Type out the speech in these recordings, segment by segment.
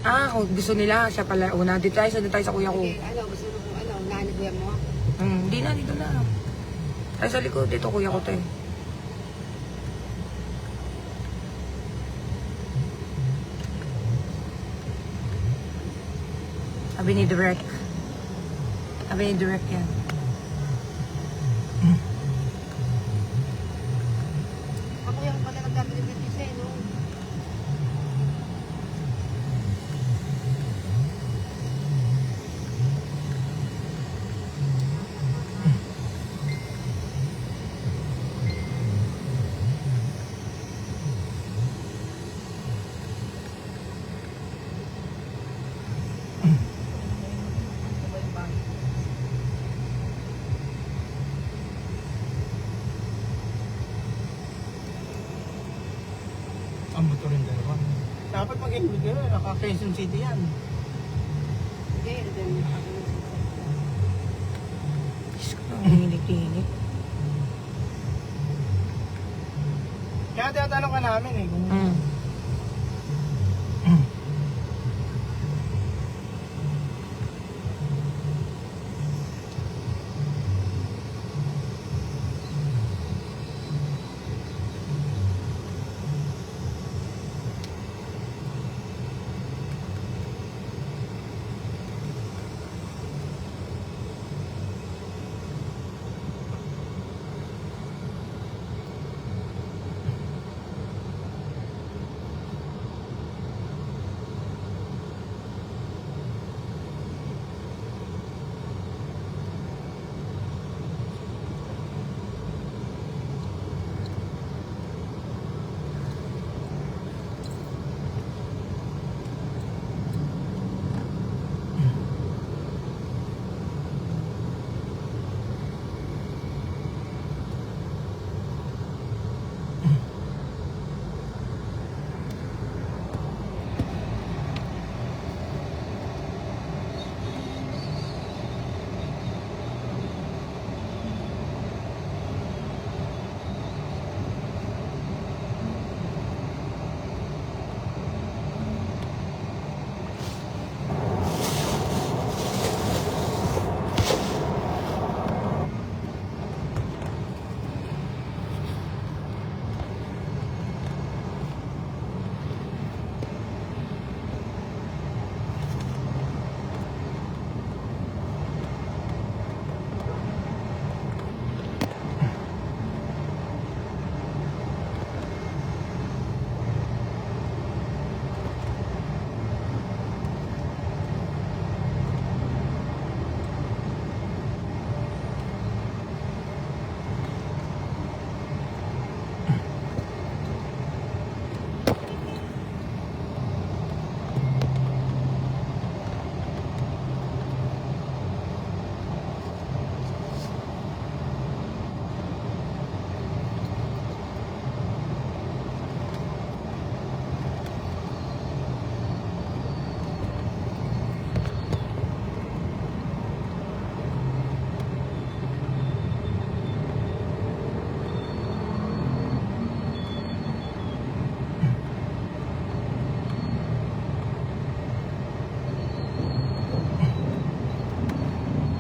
Kung gusto nila, siya pala una. Dito tayo sa kuya ko. Okay, gusto mo kung naniguyan mo? Hindi na, dito na. Tayo sa likod, dito kuya ko tayo. Sabi ni Direk. Sabi ni Direk yan. Ako yung pala nagdamit ng isa, no? Ang motor yung dalawa. Dapat mag-include kayo, naka-Quezon City yan. Hindi, then ako. Diyos ko, ang hinit-hinit. Kaya tinatanong ka namin eh. Kung...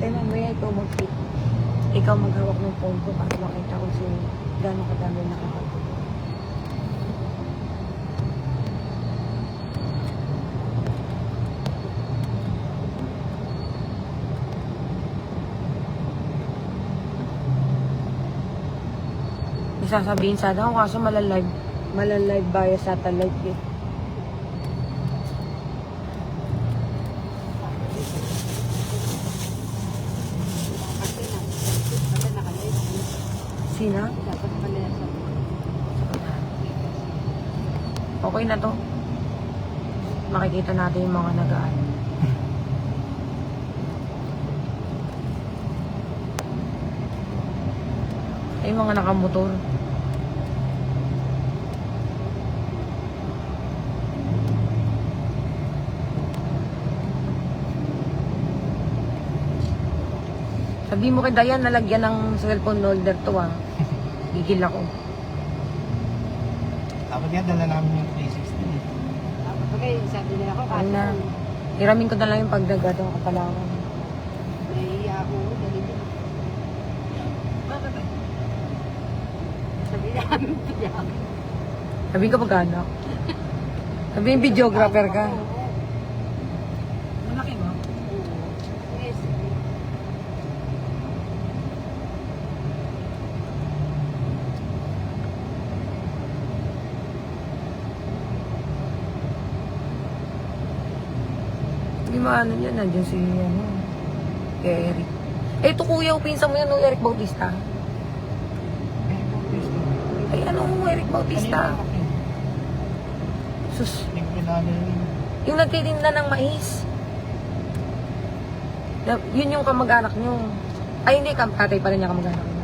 Mamaya ikaw maghawak ng phone ko para makita ko gano'ng kadami nakakapag. May sasabihin sana ako kaso malalive via satellite eh. Sina? Dapat nakalaya sa Okay na to. Makikita natin yung mga nagaan. Ay, mga nakamotor. Sabi mo kay Dayan, nalagyan ng cellphone holder to ah. Gigil ako. Dapat nga dala namin yung 360. dapat Okay, sabi nila ako, Ano kasi na? Hiramin ko na lang yung pagdagado ng Kapalawan. nahihiya ako, dali din. Bakit? Sabi niya kami, piyak. Sabihin ka mag-anak. Sabihin videographer ka. Malaki ba? Yes. Hindi maano niya, nandiyan si ano, kay Eric. Eh, ito kuya, pinsan mo yan, no, Eric Bautista. Ay, ano, Eric Bautista. Sus, Hindi ko kilala yun. yung nagtitinda ng mais. Yun yung kamag-anak nyo. Ay, hindi, tatay pala niya kamag-anak nyo.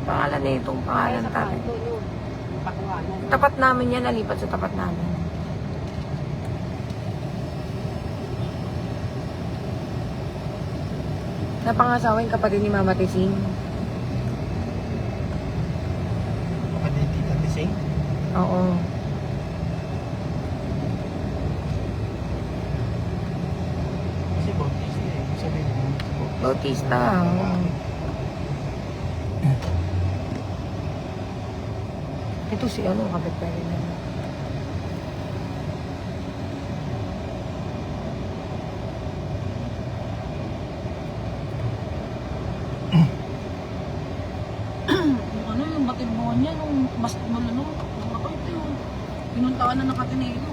Pangalan na itong pangalan Sa tatay. kanto, no? Pakuhanan. Tapat namin yan, nalipat sa tapat namin. Napangasawa yung kapatid ni Mama Tising. Kapatid Tita Tising. Oo. Kasi Bautista eh. Ibig sabihin mo. Bautista. Oo. Ito si ano, kapitbahay na. Ano yung batilbuhan niya nung basketball ano, nung ako ito yung pinuntaan na ng Ateneo.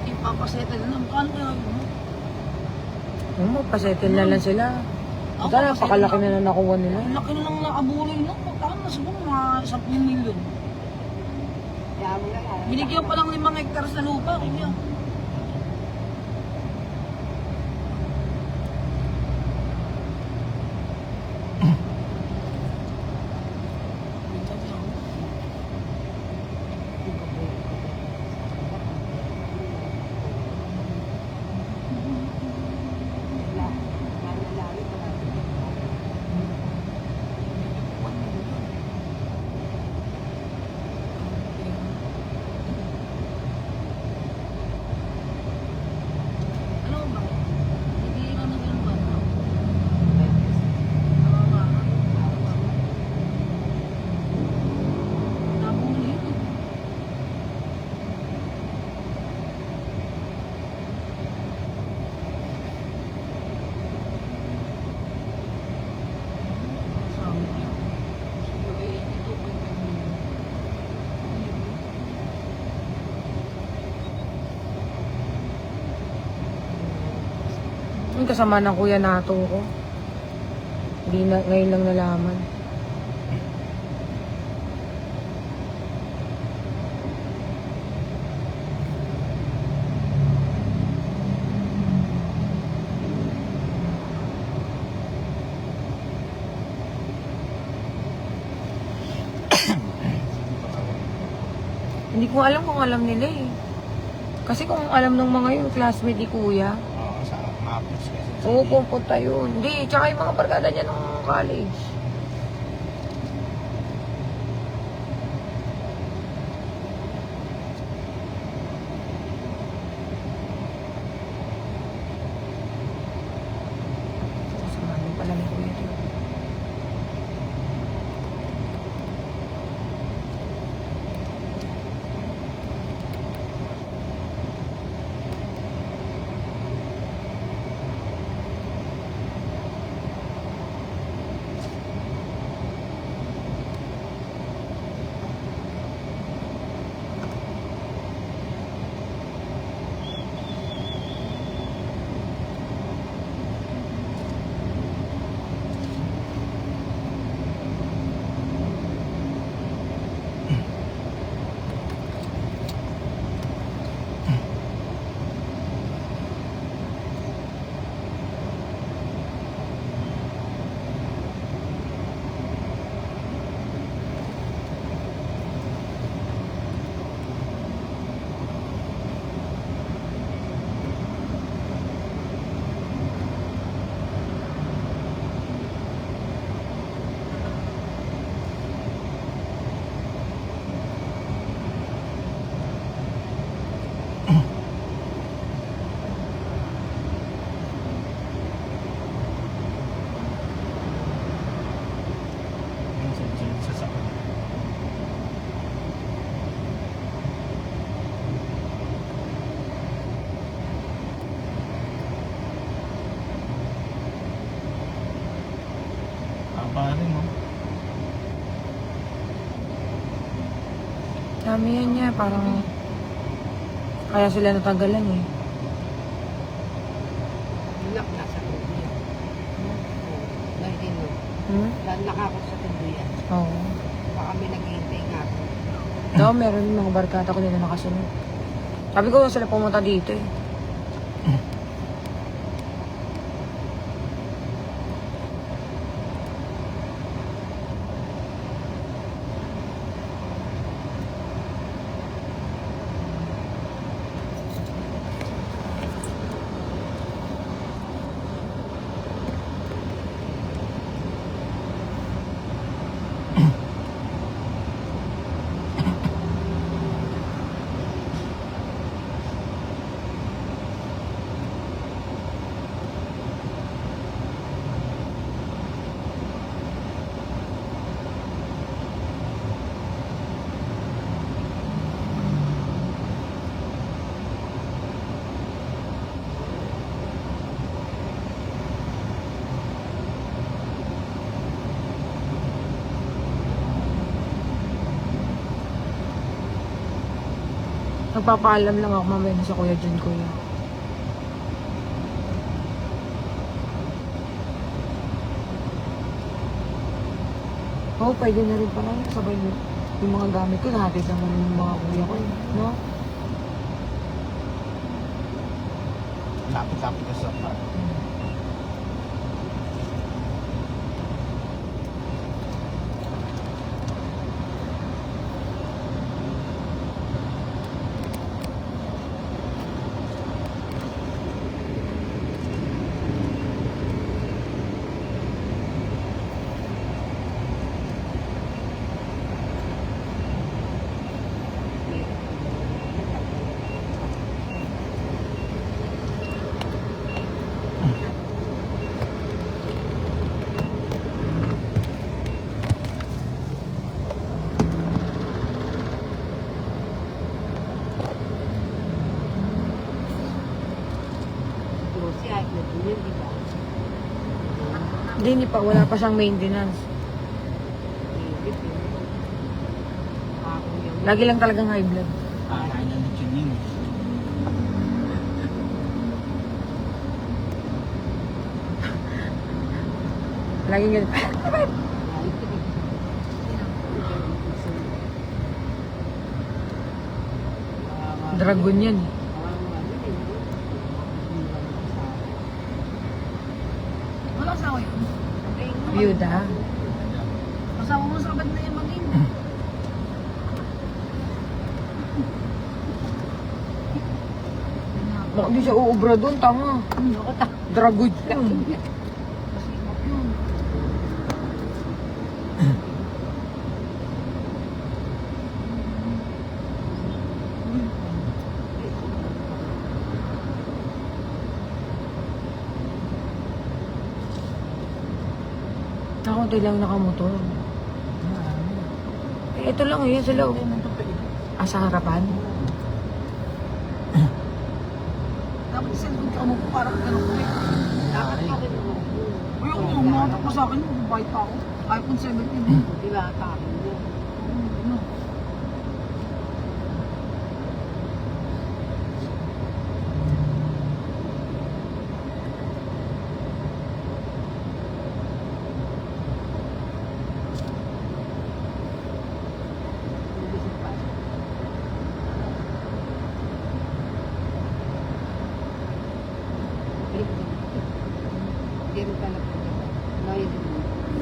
Ipapasettle na, kano kaya yun? Pasettle na lang sila. Ako, Ito na, pasettle pakalaki na. na nakuha nila. Ang laki na lang nakabuloy no, magkano na siguro mga 10 milyon. Kaya mo lang, ah. Binigyan pa lang 5 hectares na lupa, kanya. Ano ba? Hindi ka na ganun ba? Nabuli yun eh. Sabi niya, siguro 82.5 million. Yung kasama ng kuya nato ko. Hindi na, ngayon lang nalaman. Hindi ko alam kung alam nila eh. Kasi kung alam ng mga yung classmate ni kuya, Oo, sa Mapos kasi. oo, pupunta yun. Hindi, tsaka yung mga barkada niya nung college. Sasamahan pala ni kuya dito. pa rin, no? Dami yan niya, parang kaya sila natanggalan eh. Inak nasa tubo yan. Dahil din no. Hmm? Dahil nakakot sa tubo yan. Oo. Baka may naghihintay nga ako. No, meron yung mga barkada ko nila nakasunod. Sabi ko sila pumunta dito eh. Nagpapaalam lang ako mamaya na sa Kuya John Kuya. Oo, pwede na rin pala. Sabay yung mga gamit ko, nahatid naman yung mga kuya ko. No? Lapit-lapit ka sa Lucy ay nagulil, di ba? Hindi pa, wala pa siyang maintenance. Ibig yun. Ako yung... Lagi lang talagang high blood. Kakain na ng chinin. Lagi ganun. Dragon yan eh. Wala asawa yun. Byuda. Asawa mo sa kabad na yan maging. Baka di siya uubra doon, tama. Dragon yan. Masipag yun. Nakaunti lang nakamotor. Eh, ito lang yun sa loob. Ah, sa harapan? Dapat isend ko ka mo po parang ganun ko eh. Dapat pa rin ako. Uy, ako umatak pa sa akin, magbayad pa ako. iPhone 17. Di ba takin mo? Ano? Hindi rin pala po. Noy din.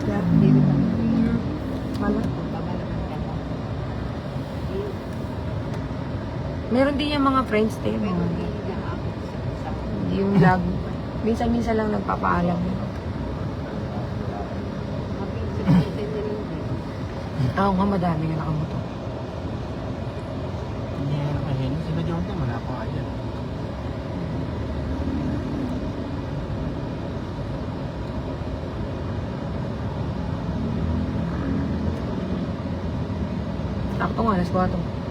Yeah. Hindi rin pala po. Mala. Babalakan ka ba? Meron din yung mga friends tayo. Pero Mga, hindi na ako sa yung vlog. Minsan-minsan lang nagpapaalam. mapinsin-pinsin na rin din. Oo nga, madami nga nakamotor. Hindi na nakahin. Sila Jordan, wala pa nga dyan. Sakto nga, alas 4.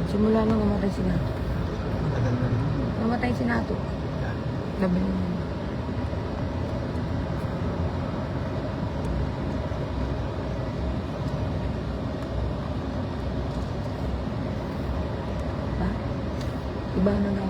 Simula nung namatay si Nato. Matagal na rin. Namatay si Nato. Labi niya. Ba? Iba na daw.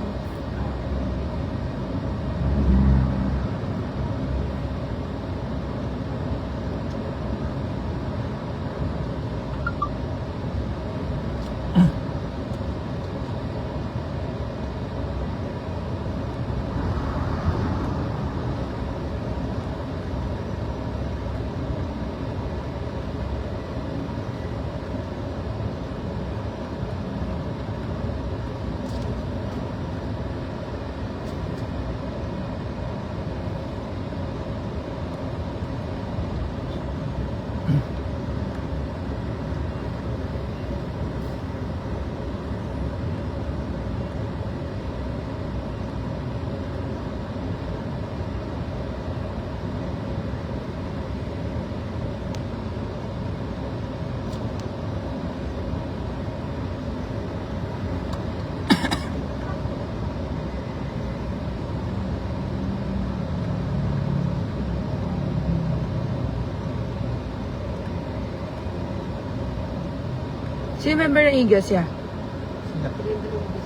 Sino member ng Eagles siya? Sila.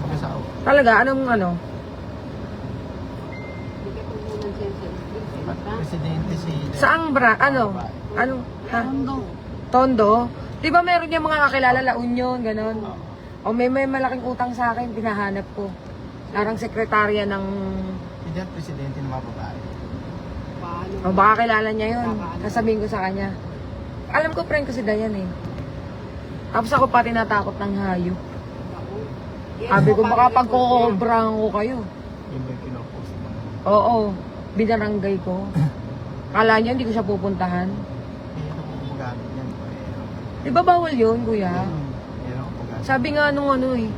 Mag-asawa. Talaga? Anong ano? Presidente si... Saang ano? Anong? Ha? Tondo. Tondo? Di ba meron niya mga kakilala La Union, ganon? O may malaking utang sa akin, pinahanap ko. Parang sekretarya ng... Hindi yan presidente ng mga babae. O baka kilala niya yun. Sasabihin ko sa kanya. Alam ko friend ko si Dayan eh. Tapos ako pa tinatakot ng hayop. Sabi ko baka pagkukobrang ko kayo. Yun ba yung kinopost mo? Oo, binaranggay ko. Kala niya hindi ko siya pupuntahan. Mayroon ko gumagamit yan. Di ba bawal yun, kuya? Mayroon ko gumagamit. Sabi nga nung ano eh,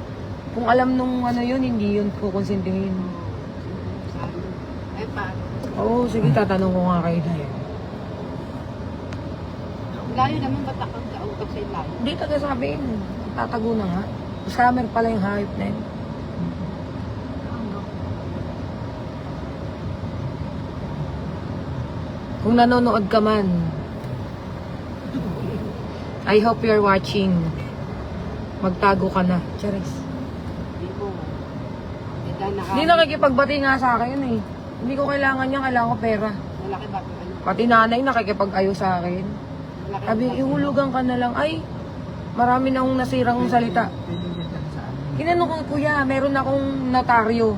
kung alam nung ano yun, hindi yun kukonsintihin. Oo, sige, tatanong ko nga kay Dayan. Layo naman ba't akong kautok sa ilayo? Hindi taga sabi yun. Tatago na nga. Scammer pala yung hayop na yun. Kung nanonood ka man, I hope you're watching. Magtago ka na. Charis. Hindi mo. Hindi nakikipagbati nga sa akin eh. Hindi ko kailangan niya, kailangan ko pera. Malaki ba? Ano? Pati nanay nakikipag-ayo sa akin. Malaki Sabi, ihulugan ka na lang. Ay, marami na akong nasirang salita. Pwede din yan sa amin. Kinano ko, kuya, meron akong notaryo.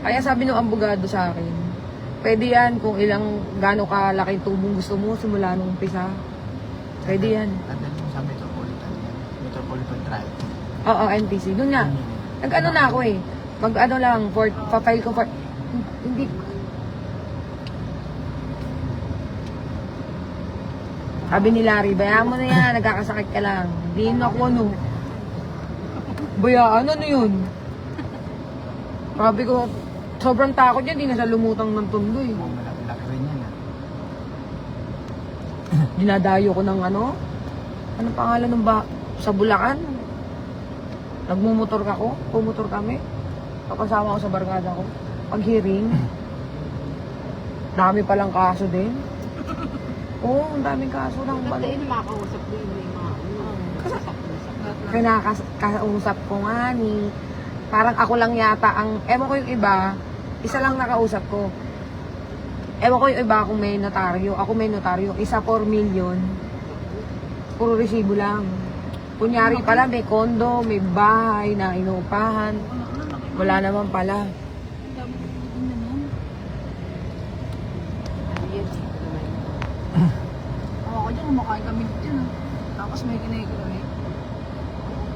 Kaya sabi ng abogado sa akin, pwede yan kung gaano kalaking tubong gusto mo simula nung umpisa. Pwede yan. Tandaan mo sa Metropolitan yan. Metropolitan Drive. Oo, NTC. Doon nga. Nag-ano na ako eh. Mag-ano lang, pa-file ko for... Hindi. Sabi ni Larry, bayaan mo na yan, nagkakasakit ka lang. Hindi na ako ano. Bayaan, ano yun? Sabi ko, sobrang takot yan, di na siya lumutang ng tundo eh. Kung malaki-laki rin yan. Dinadayo ko ng ano? Anong pangalan ng sa Bulacan? Nagmumotor ako, pumotor kami. Kapasama ko sa barkada ko. Pag-hearing, dami palang kaso din. Oo, ang daming kaso ng Ba't yun makakausap mo yung mga Kinakausap ko nga ni... Parang ako lang yata ang... Ewan ko yung iba, isa lang nakausap ko. Ewan ko yung iba kung may notaryo. Ako may notaryo. Isa 4 million. Puro resibo lang. Kunyari pala may kondo, may bahay na inuupahan. Wala naman pala. Ako dyan, kumakain kami dyan. Tapos may kinay-kinay.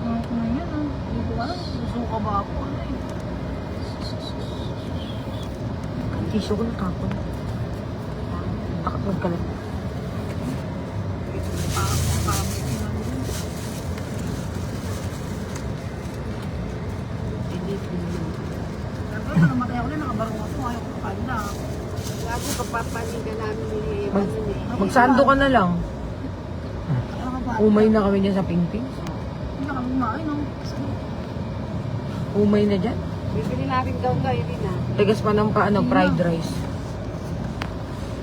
Ano yan ah? Hindi ko alam. Susuka ba ako? Ano eh? Tissue ko na kapon. Takot magkalat. Parang may kinay yan. Pero pag namatay ako na, nakabarong ako. Ayaw ko makain na. Lagi kapapanin ka namin ni Evan yun eh. Magsando ka na lang. Ano ka ba? Umay na kami niya sa pingping. Hindi na kami Parang kumain, no? Umay na dyan. Bibili natin daw kayo din ah. Tigas pa ng paano, fried rice.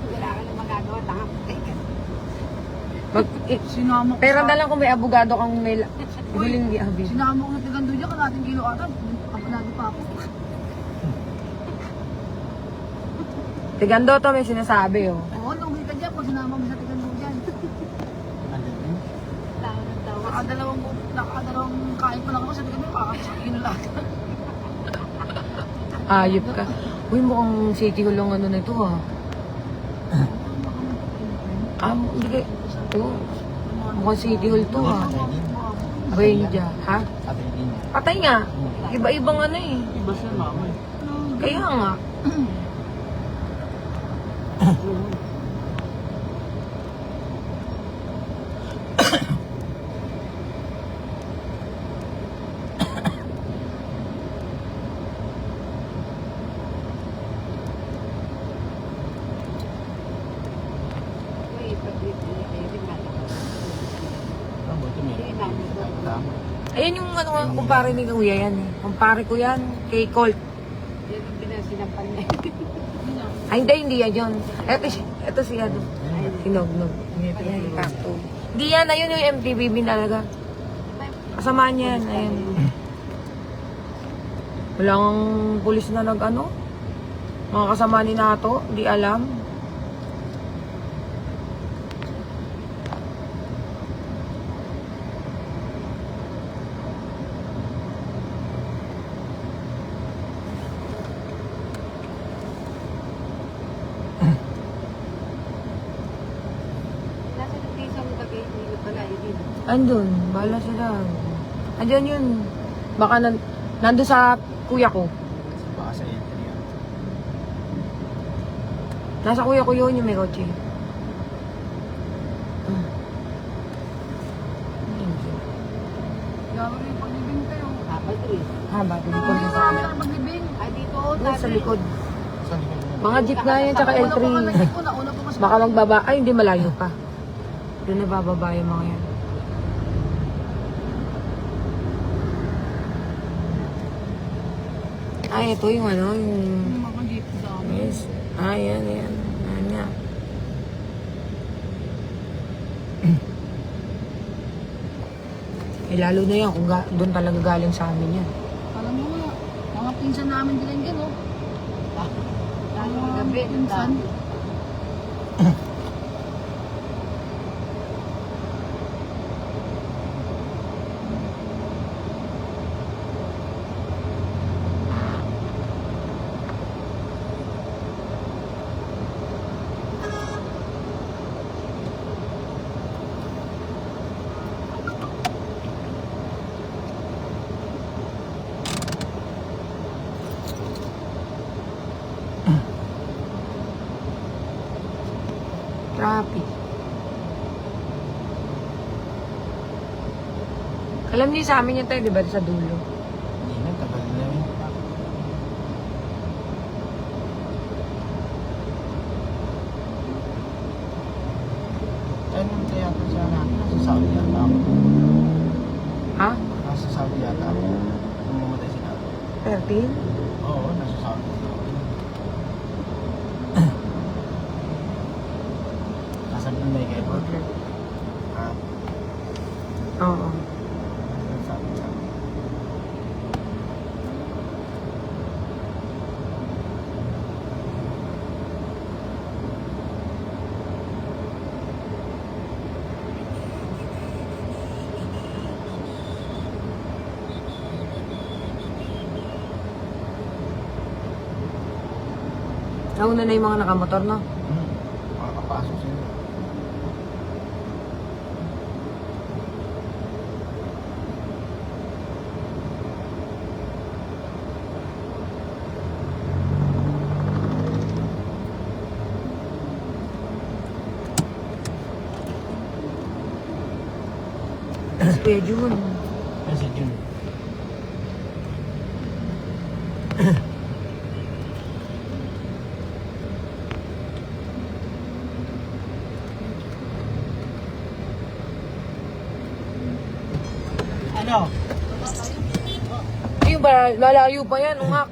Wala ka na magagawa, tanga. Mag, Sinama ko pera sa- na lang kung may abogado kang may biling giabi. Sinama ko na tigando dyan, kalating kilo ata. Abonado pa ako. Tigando to, may sinasabi, oh. Oo, lugi ka dyan pag sinama mo sa tigando dyan. Tao ng tawa. Nakadalawang kain pa lang ako sa tigando, kakasang kilo lahat. Ayop ka. Uy, mukhang city hall ang ano na ito, ha. Hindi kayo. Oo. Mukhang city hall to, ha. Benja, ha? Patay nga. Iba-ibang ano eh. Iba siya, mama eh. Kaya nga. Uy, pag-ibig na. Ang buti meron. Tama. Ayan yung ano, kumpare ni Kuya yan eh. Kumpare ko yan, kay Colt. Yan ang pinasinapan niya. Ay, hindi yan yun. Ito si ano. Sinognog. Hindi yan, ayun yung MTVB talaga. Kasama niya yan, ayun. Walang pulis na nag-ano. Mga kasama ni Nato, hindi alam. Nasa ng piso mo tagay, hindi pala, yun. Andun, bahala sila. Andyan yun. Baka nandun sa kuya ko. Baka sa entry yan. Nasa kuya ko yun yung may kotse. Gawin yung paglibing kayo. Kapag ito eh. Haba, hindi ko Ano na sa amin ang paglibing? Ay, dito, Doon sa likod. Saan di ka naman? Mga jeep na yan, tsaka Una pa nga L3. nagkik ko na, una pa mas Baka magbaba. Ay, hindi malayo pa. Doon na bababa yung mga yan. Ay, ito yung ano, yung... mga jeep sa amin. Yes. Ay, yan, yan. Yan nga. Eh, lalo na yan kung doon talaga galing sa amin yan. Alam mo nga, mga pinsan namin din yan, oh. Lalo Mga ng gabi, pinsan. Traffic. Alam niyo sa amin yan tayo, di ba? Sa dulo. Hindi na, tagal na yun. Ano kaya ito siya natin? Nasa Saudi yata ako. Ha? Nasa Saudi yata ako. Nung mamatay si Nato. 13? Oo, nasa Saudi. Nasa Brunei kayo ba? Ah, Oo. nasa Saudi yata. Nauna na yung mga nakamotor, no? Makakapasok sila. Kuya Jun. Yan si Jun. Ay, Ano? Ayun ba, lalayo pa yan, ungak.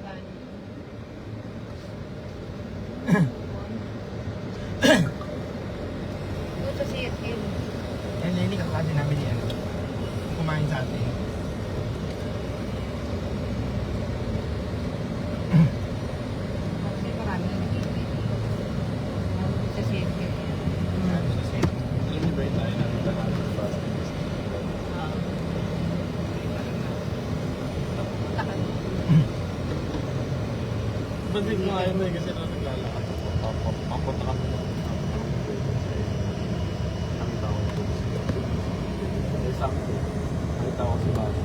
Doon sa CFM. Yan, Lenny, kakati namin yan. Kumain sa atin. Kasi marami na nakikita. Doon sa CFM. Yan, sa set. Celebrate tayo ng lahat ng fast. Punta ka doon. Ba't di ko ayaw na kasi na naglalakad. Papunta kami na. Nakita ko ito. May sakto. Nakita ko si Bas.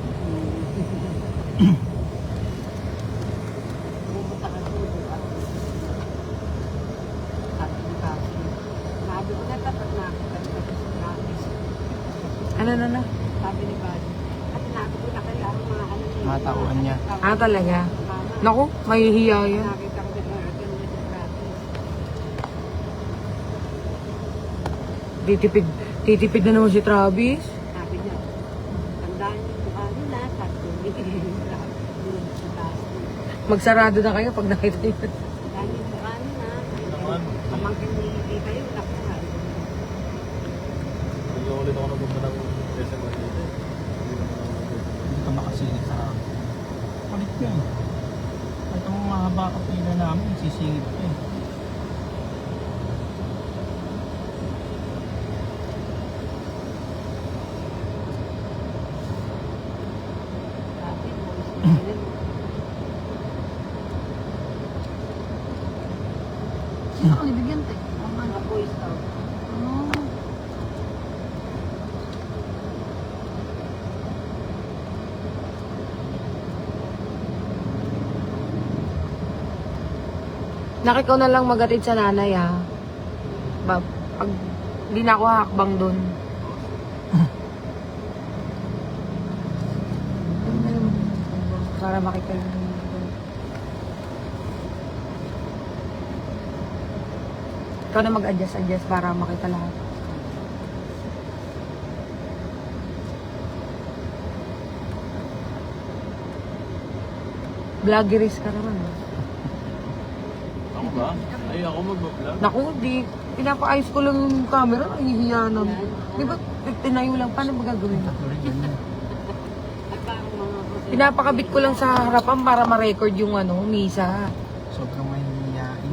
Pumunta ka doon. Sabi ni Kasi. Sabi ko na dapat nakita ko sa practice. Ano? Sabi ni Bali. At nabi ko na kaya ang mga ano niya. Matauhan niya. Ah, talaga? Naku, mahihiya yan. Nakita ko na ganun sa practice. Titipid na naman si Travis. Sabi niya, tandaan niyo kung ano na. Sabi ko, hindi doon sa taas. Magsarado na kayo pag nakita niyo. Tandaan niyo kung ano na. Naman. Pamangkin ni Tita yun. Ako nga. Ulit ako napunta ng SM dito. Hindi ka makasingit sa akin. Kulit yun. At ang mahaba ka pila namin, sisingit ka eh. Sabi, boys, ganun. Sino ang ibigyan, te? Ang ano? Mga boys daw. Ano? Nakikaw na lang magatid sa nanay, ha? Pag hindi na ako hakbang dun. Para makita yung... Ikaw na mag-adjust para makita lahat. Vloggeries ka naman. Ako ba? Ay, ako mag-vlog. Naku, di. Pinapaayos ko lang yung camera. Nahihiya na. Di ba, tinayo lang. Paano ba gagawin? At parang mga Pinapakabit ko lang sa harapan para ma-record yung misa. Sobrang mahihiyain.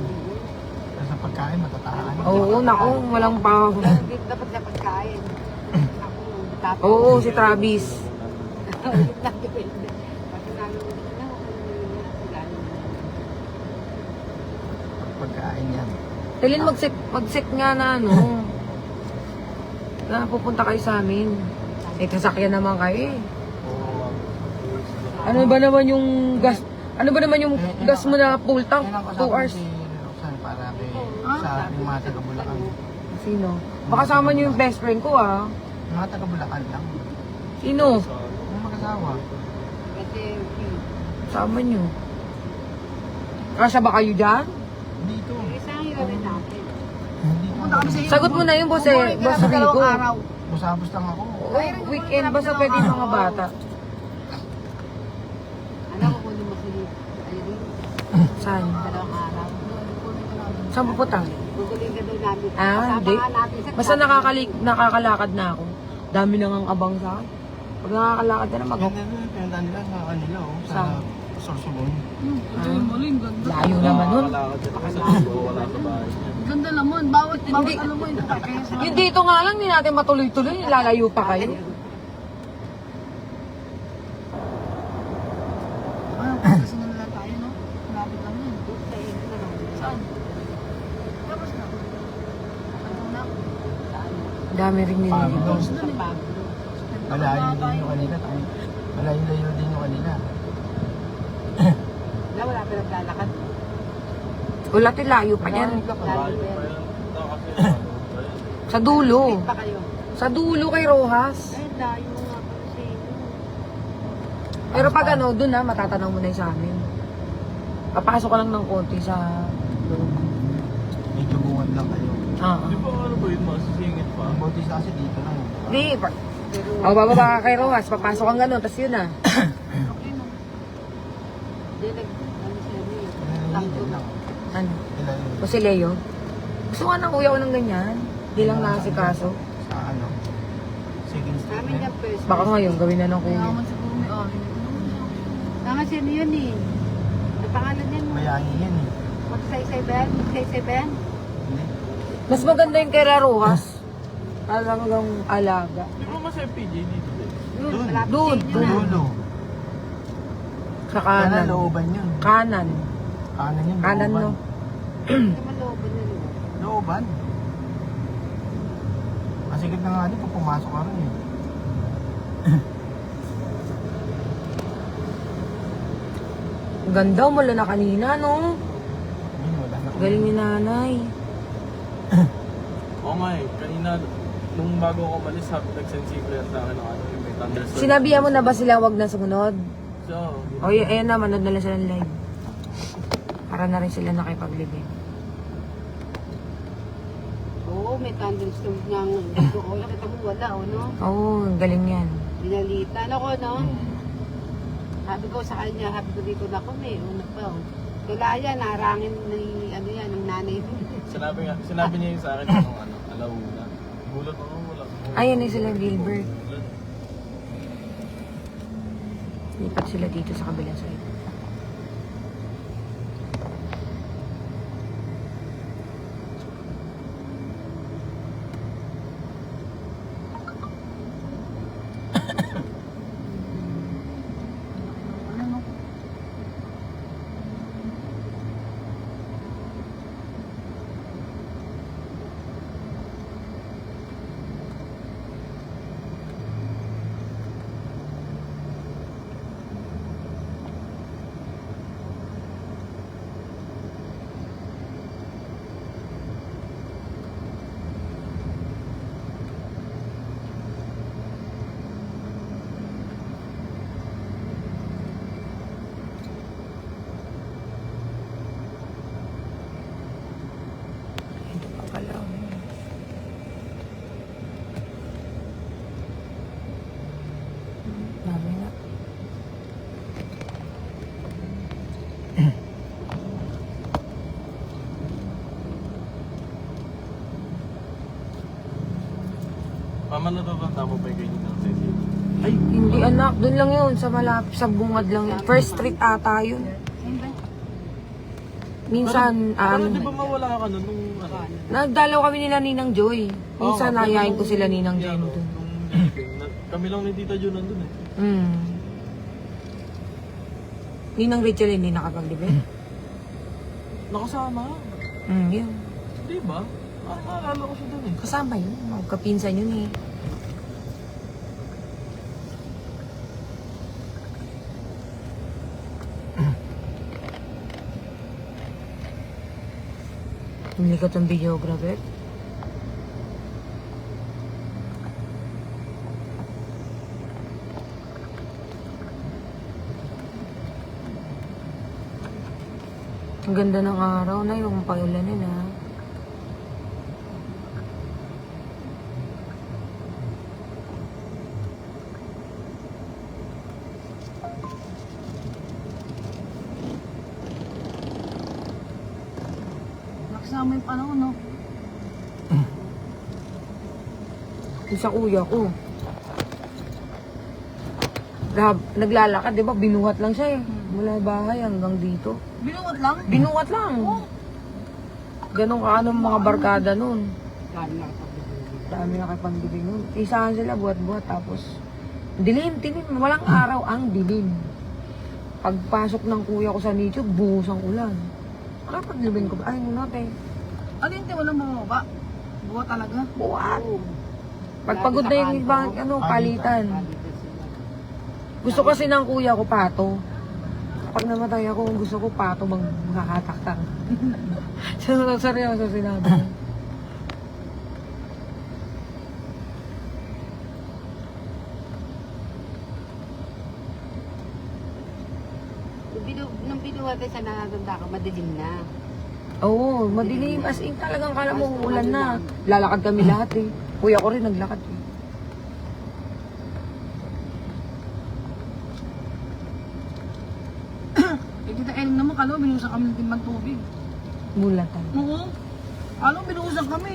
Tapos sa pagkain, matataan. Oo, naku, walang pa. Hindi dapat na pagkain. Ako, tapos. Oo, si Travis. Yun lang depende. Pag namin na, ako galing. Pagkain yan. Talin, mag-set nga na na pupunta kayo sa amin. Eh, kasakyan naman kayo eh. Oo. Ano ba naman yung gas? Ano ba naman yung gas mo na full tank? 2 hours. Si Roxanne para kay sa ating mga taga-Bulacan. Sino? Baka sama niyo yung best friend ko ah. Mga taga-Bulacan lang. Sino? Yung mag-asawa. Kasi, Sama niyo. Kasya ba kayo dyan? Dito. isang yun rin natin. Hindi Pumunta kami sa iyo. Sagot mo na yun, boss eh. Umuwi ka Boss na sa Rico. 2 araw. Busabos lang ako. Oo, weekend. Basta pwede yung mga bata. Ano ko kunin mo si Irene? Saan? 2 araw. Saan pupunta? Gugulin ka daw namin. Ah, Kasama hindi. nga natin sa Basta nakakalakad na ako. Dami nang ang abang sa akin. Pag nakakalakad ka na mag... Ganda na, pinunta nila sa kanila sa Saan? Sorsogon. Ayun, maling ganda. Layo naman nun. Wala sa bahay niya. Ganda naman. Bawat Hindi. ano mo yun. Kaya sa Yung dito nga lang, hindi natin matuloy-tuloy. Lalayo pa kayo. kasi nila tayo, no? Malapit lang yun. Saan? Tapos na. Ano na? Dami rin nila. Pagod. Sa bago. Malayo din yung kanila. Malayo-layo din yung kanila. Na wala ka naglalakad. Wala layo pa yan. Sa dulo. Pa kayo. Sa dulo kay Rojas. Eh, dayo nga pala sa inyo. Pero pag doon na, matatanaw mo na yung sa amin. Papasok ka lang ng konti sa loob. Medyo bungad lang kayo. Ah. Di ba ano ba yun, masisingit pa? Ang Bautista kasi dito lang. Di, Pero, O, bababa ka kay Rojas, papasok kang ganun, tas yun na. Okay na. di ano siya niya. Tangko na. Ano? Ilan yun? O si Leo? Gusto nga ng kuya ko ng ganyan. Hindi lang nakasikaso. Sa ano? Second street Namin na niya yun? first. Baka ngayon, gawin na ng kuya. Mayaman siguro may ari. Tama siya yun eh. Ang pangalan niya mo. Mayangi yan eh. Magsaysay ba yan? Magsaysay ba yan? Hindi. Mas maganda yung kay Rojas. Talagang alaga. Di ba mas FPJ dito? Yun, Doon. malapit Doon, sa inyo na. Dulo. Sa Kanan. kanan. Looban yun. Kanan. Kanan yun. Kanan, looban. no? Hindi naman looban na looban. Looban. Masigit na nga din kung pumasok ka rin eh. Ang ganda, mula na kanina, no? Yun, wala na. Galing ni nanay. Oo nga eh, kanina nung bago ako umalis, nagsensible yan sa akin ng ano, yung may thunderstorm. Sinabihan mo na ba sila wag na sumunod? So, O, ayan na, manood na lang sila ng live. Para na rin sila nakipaglibing. Oo, may thunderstorm nga. Oo, nakita mo wala, no? Oo, ang galing yan. Binalitan ako, no? Hmm. Sabi ko sa kanya, sabi ko dito na kami. Una pa, oh. Wala yan, narangin ni, ano yan, ng nanay. sinabi niya yun sa akin nung ano, alauna. Gulat ako, wala. Ayan na sila, Gilbert. Lipat sila dito sa kabilang side. Ito pa pala. Dami na. Mama, natatanda mo pa yung ganyan ng sensible? Ay, Hindi anak, doon lang yun, sa malapit, sa bungad lang yun. First street ata yun. Minsan, parang di ba mawala ka nun nung ano? nagdalaw kami nila Ninang Joy. Minsan, Oo, nayayain ko nung- sila Ninang Joy. ano, doon. Kami lang ni Tita Jo nandun eh. Ninang Rachel hindi nakapaglibing. Nakasama. Yun. Di ba? Naalala ko siya dun eh. Kasama yun. Magkapinsan yun eh. Ang likat ng videographer. Ang ganda ng araw na yung paulanin ha. Nakasama yung panahon, no? Yung sa kuya ko. Naglalakad, di ba? Binuhat lang siya eh. Mula bahay hanggang dito. Binuwat lang. Binuhat lang. Ganun ka anong mga barkada nun. Dami na kapag Dami na kay pandilim nun. Isahan sila buhat-buhat tapos dilim. Walang araw ang dilim. Pagpasok ng kuya ko sa nicho, buhos ang ulan. Kapaglibing ko ba? Ay, muna te. Ano yung walang bumaba? Buwa talaga. Buhat. Pagpagod na yung ibang palitan. Gusto kasi ng kuya ko pato. Pag namatay ako, gusto ko pato maghahatak-tak. Seryoso sinabi. Nung binuwate sa nanatanda ka, madilim na. Oo, madilim. As in talagang kala mo ulan na. Lalakad kami lahat eh. Kuya ko rin naglakad eh. Tita Ellen naman, kalo, binuhusan kami ng timbang tubig. Bulatan. Oo. Kalo, binuhusan kami.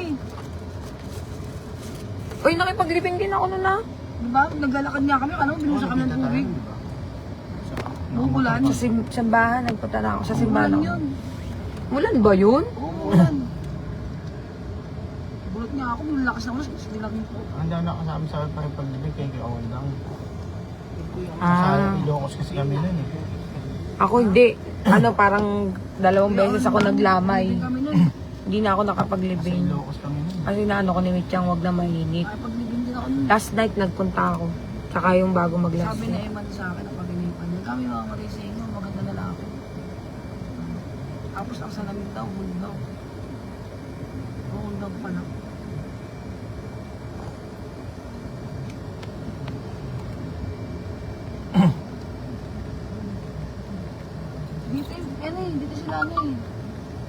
Uy, nakipag-living din ako nun ah. Diba? Naglalakad nga kami, kalo, binuhusan kami ng tubig. Bubulan. Sa simbahan, nagpunta na ako sa simbahan. Bubulan yun. Mulan ba yun? Oo, bubulan. Bulot nga ako, lalakas na ako, hindi lang po. Handa na kasama sa pakipaglibig kay Owen lang. Ah. Sa Ilocos kasi kami nun eh. Ako hindi. Ano, parang 2 beses ako naglamay. Hindi kami nun. Hindi na ako Sa nakapag-living. Ilocos kami nun. Kasi naano ko ni Michang, wag na mainit. Ay, paglibing din ako nun. Last night nagpunta ako. Tsaka yung bago mag-last Sabi na night. Eman sa akin, ang pag-inipan niya, kami mamamatay sa inyo, maganda na lang ako. Tapos ang salamin daw, huldaw. Huldaw pala. Dito, yan eh, dito sila ano eh.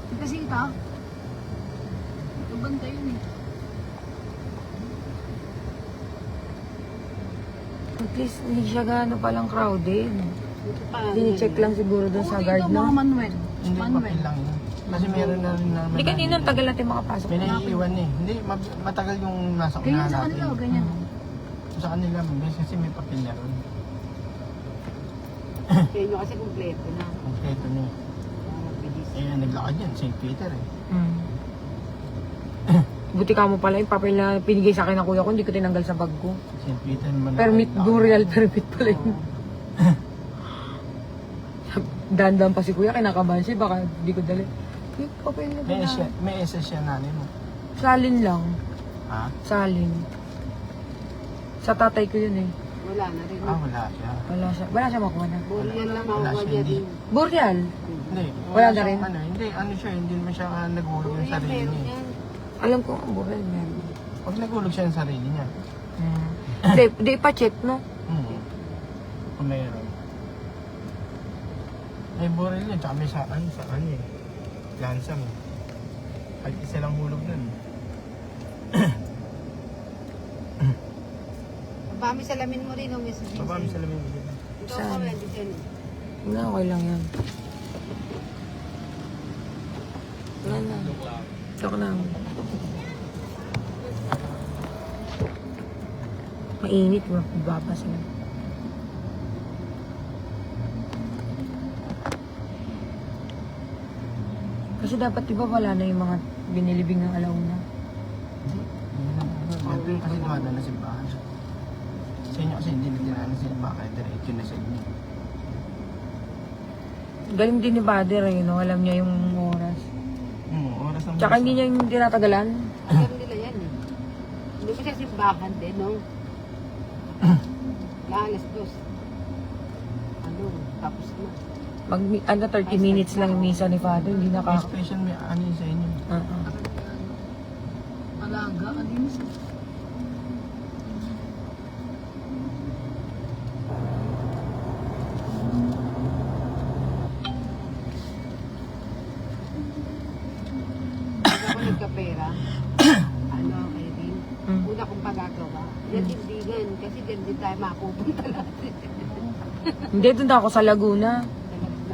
Dito sita. Dito banda yun eh. At least hindi siya gaano palang crowded. Dito pa. Dini-check lang siguro dun sa Oo, guard, dito, mga no? Manuel. Hindi, Manuel. papel lang yun. Kasi meron na rin naman. Hindi kanina, ang tagal natin makapasok. May naiiwan eh. Hindi, matagal yung nasa Ganyan unahan sa natin. kanila, o ganyan. Sa kanila, mabilis kasi may papel na ron. Kaya nyo kasi kumpleto na. Kompleto na eh. Mabilis. Eh, naglakad yan, St. Peter eh. Hmm. Buti ka mo pala yung papel na pinigay sa akin ng kuya ko, hindi ko tinanggal sa bag ko. St. Peter naman. Permit, naglakad. burial permit pala yun. Dandan pa si kuya, kinakabahan siya, baka hindi ko dali. Yung papel na May SS siya nanay mo. Salin lang. Ha? Salin. Sa tatay ko yun eh. Wala na rin. Ah, wala siya. Wala siya makuha na. Burial lang Wala makuha siya, niya hindi. din. Burial. Hindi. Wala na siyang rin? Ano, hindi, ano siya, hindi naman siya naghulog ng Burial sarili meron niya. yan. Alam ko ang burial meron. Pag naghulog siya ng sarili niya. Hindi pa-check, no? Kung mayroon. May burial yun, tsaka may sa ano eh. Lansang eh. Kahit isa lang hulog nun. Mabami salamin mo rin, oh, Miss Vincent. Mabami sa lamin. Ito Saan? ako, ready dyan. Hindi, okay lang yan. Wala na. Joke lang. Mainit, mababas na. Kasi dapat diba wala na yung mga binilibing ng alauna. Siyempre kasi duwada na simbahan. Sa inyo kasi hindi na dinaan na simbahan kaya diretso na sa inyo. Galing din ni Bader, no? Alam niya yung oras. Oras ng Tsaka hindi niya yung tinatagalan. Alam nila yan eh. Hindi ko siya simbahan din, no? Alas 2. Ano, tapos na. 30 minutes lang yung misa ni Father, hindi May naka... special may ano yun sa inyo. Malaga, alinis. Pag ako nagkapera, ano, Irene, Mm. una kong pagagawa, yan tindigan, kasi dyan din tayo mapupunta natin. Hindi, doon na ako sa Laguna.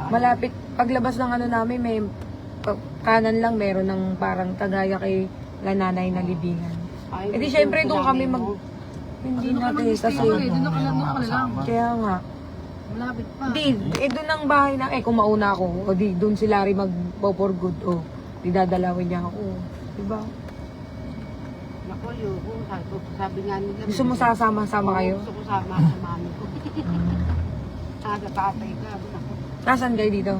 Malapit, paglabas ng ano namin, may kanan lang meron ng parang kagaya kay nanay na libingan. Ay, Eh di gusto syempre ko doon kami namin mag... mo. Hindi Doon natin kami kasi... mag-stay, eh. Doon ka lang, doon ka lang. Kaya nga. Malapit pa. Hindi, doon ang bahay na, kung mauna ako, o di, doon si Larry mag-for good, o, di dadalawin niya ako. Diba? Naku, yun, sabi nga nila. Gusto mo sasama-sama kayo? Gusto ko sama sa mami ko. Sa tatay ka. Naku. Nasaan kayo dito?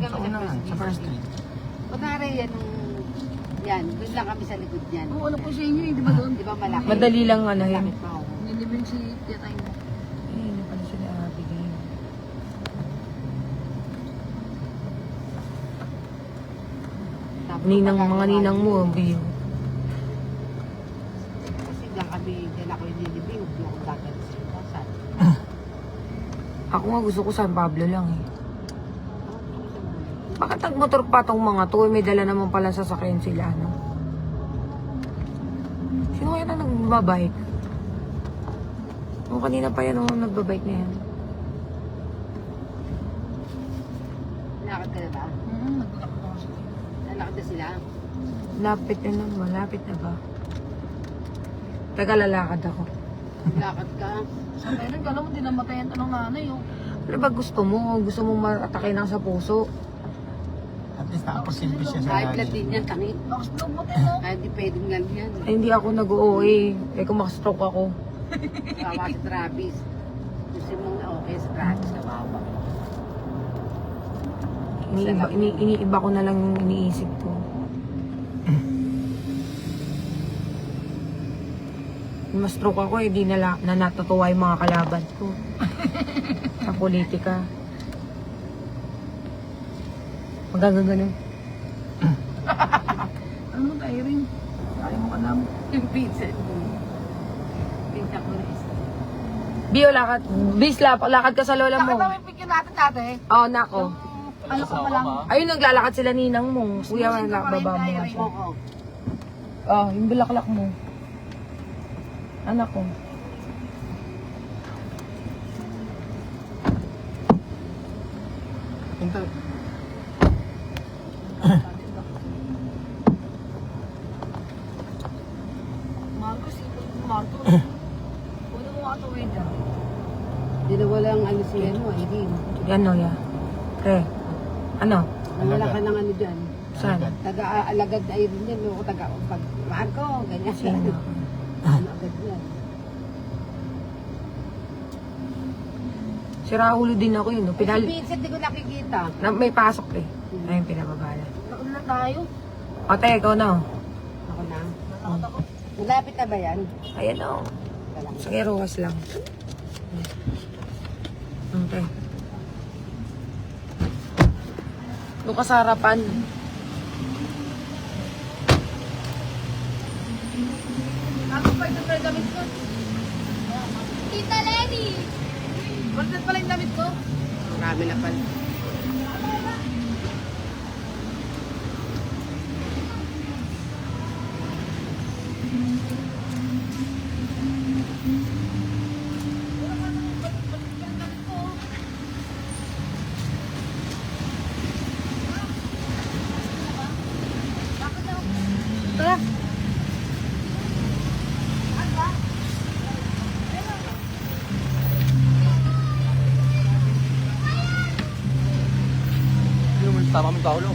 Sa unahan, sa first street. Kunwari yan, yan, doon lang kami sa likod niyan. Oo, ano po sa inyo eh, di ba doon? Di ba malaki? Madali lang anahin. Malaki pa ako. Nilibing si Tiyatay mo. Eh, hindi pala sila Abigail. Tapos Ninang, mga magagawa ninang mo, yun. Biyo. Kasi diyan ako yung nilibing, huwag yung dagat sa ibasan. Ako nga gusto ko San Pablo lang eh. Bakit nagmotor pa tong mga to? May dala naman pala sasakyan sila, no? Sino kaya na nagbabike? O kanina pa yan, oh, nagbabike na yan. Lakad ka na ba? Naglalakad ako sa Lalakad na sila. Lapit na lang, malapit na ba? Tagalalakad ako. Lakad ka. Sa meron, kala mo, dinamatayan ka ng nanay, oh. Ano ba gusto mo? Gusto mo matake lang sa puso? At least nakapasilbi siya sa Kahit blood din yan, tangi. Lakas loob mo, Tino. Kahit di pwedeng nga yan. Ay, hindi ako nag-OA. Eh, kung makastroke ako. Kawawa si Travis. Gusto mo na okay si Travis, kawawa. Iniiba ko na lang yung iniisip ko. Kung ma-stroke ako, eh, di na natutuwa yung mga kalaban ko. Sa politika. Magagaganon. Ano mo, Tyring? Ayaw mo alam. Yung pizza. Pizza ko na isa. Bio, lakad. Bis, lakad ka sa lola mo. Nakita mo yung picture natin dati? Oh, nako. Ano ka pa lang? Ayun, naglalakad sila ninang mo. Kuya, baba mo nga siya. Oo. Oh, yung bulaklak mo. Anak ko. Ito. Marcos, Marcos. Puno mo nga ito, dyan. Di na walang ano si ano, Irene. Yan, no, ya. Pre. Ano? Wala ka ng ano dyan. Saan? Taga-alagad na Irene yan. O taga-pag Marco, ganyan. Sino? Ano agad yan. Si Raulo din ako yun. No? Si Vincent, di ko nakikita. May pasok eh. Ayun, pinababala. Lakad na tayo. Ate, ikaw na. Ako na. Lakad ako. Malapit na ba yan? Ayan o. Sa Keroas lang. Okay. Doon ka sa harapan. Ako pa ito pala damit ko. Tita Lenny! Balikan pala yung damit ko. Marami na pala. Tara. Yung may tama mo tao lang.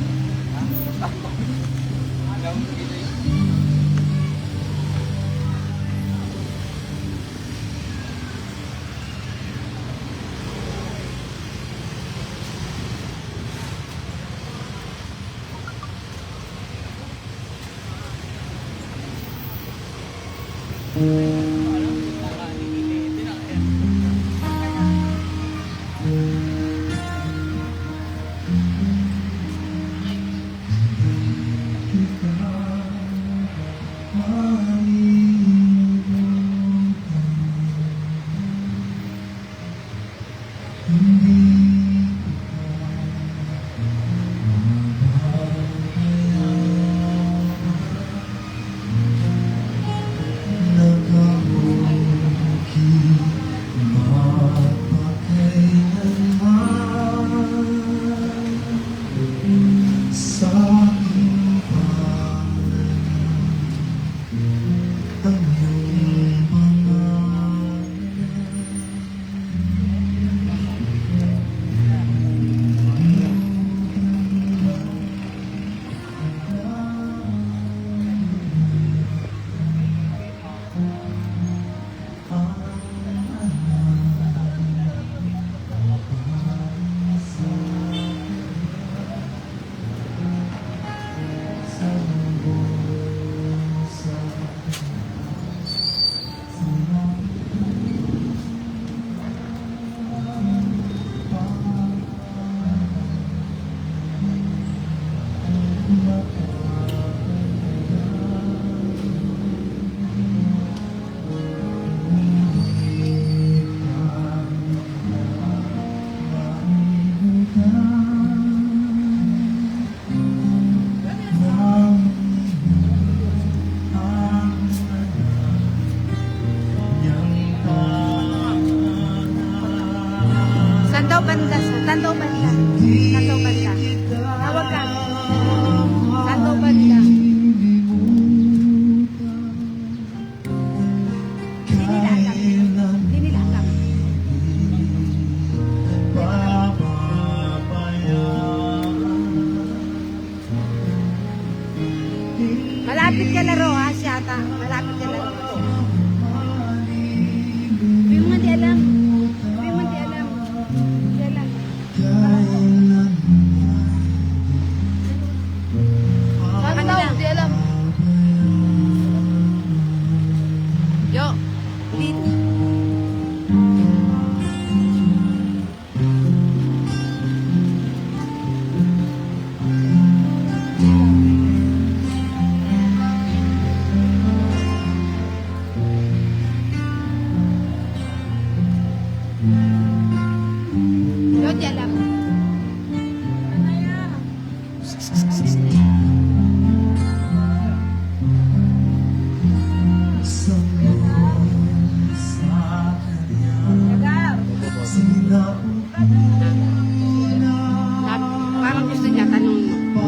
daw banda? Saan daw banda? Saan daw banda? Tawag ka. Saan daw banda? Hindi nila alam. Hindi nila alam. Malapit ka laro ha, siyata. Malapit ka laro. Hindi mo di alam. Hindi mo di alam. Di alam. Saan daw? Di alam. Yo. Dito. Yo, di alam. Parang gusto niya tanong mo.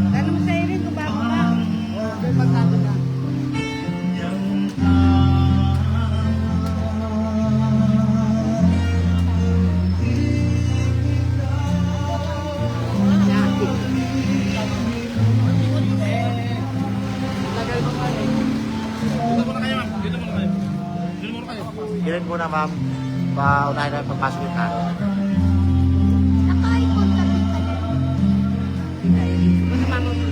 Tanong mo sa'yo rin kung bago ka. Kung pagkado ka. Dito muna kayo, ma'am. Dito muna kayo. Dito muna kayo. Gilit muna, ma'am. Paunahin na pagpasok yung tao. Naka-icon ka din kayo. Ano mama mo?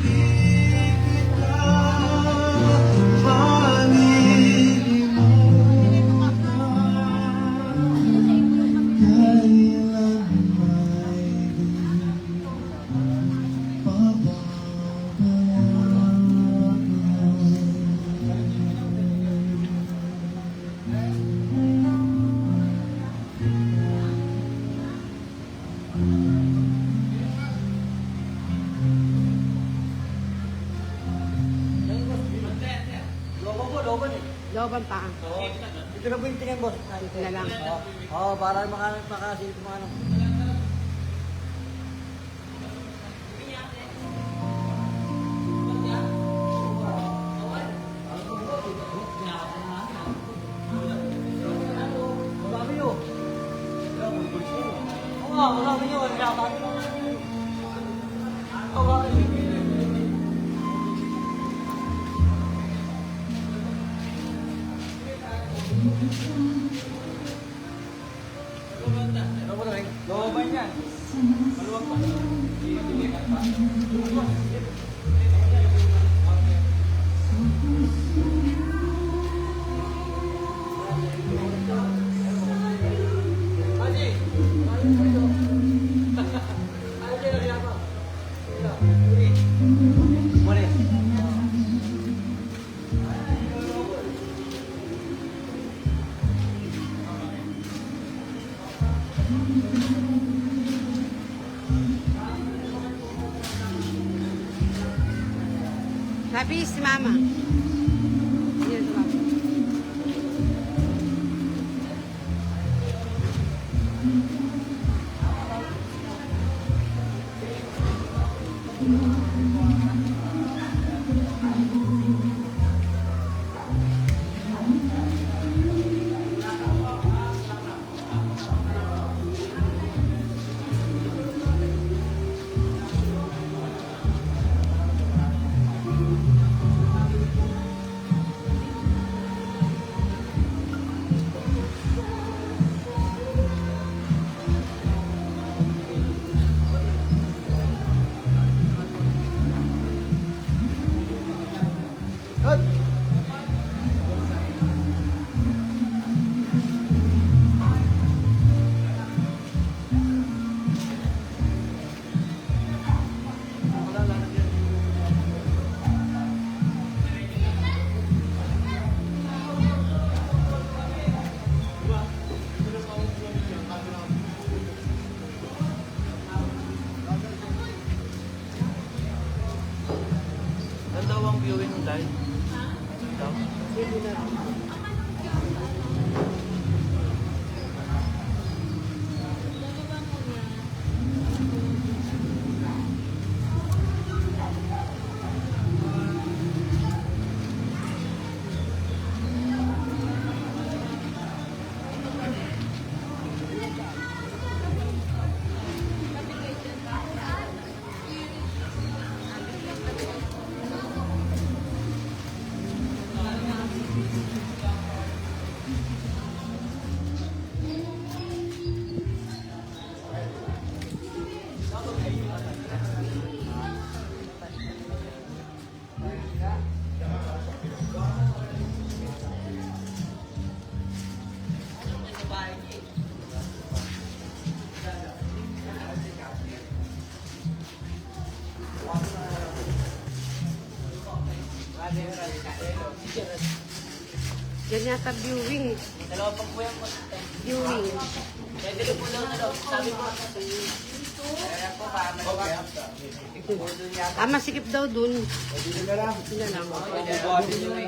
Loban pa. Ito na po yung tingin, boss. Ito na lang. Oo, para makasilip mga ano. Marami yun. Oo, marami yun. Loban yan. Maluwag pa. Sabi si mama. Yan si mama. Hindi na. Yan yata viewing. Dalawa pa po yan. Viewing. Pwede rin po daw na daw. Sabi ko. Masikip daw dun. Hindi na lang. Buhatin nyo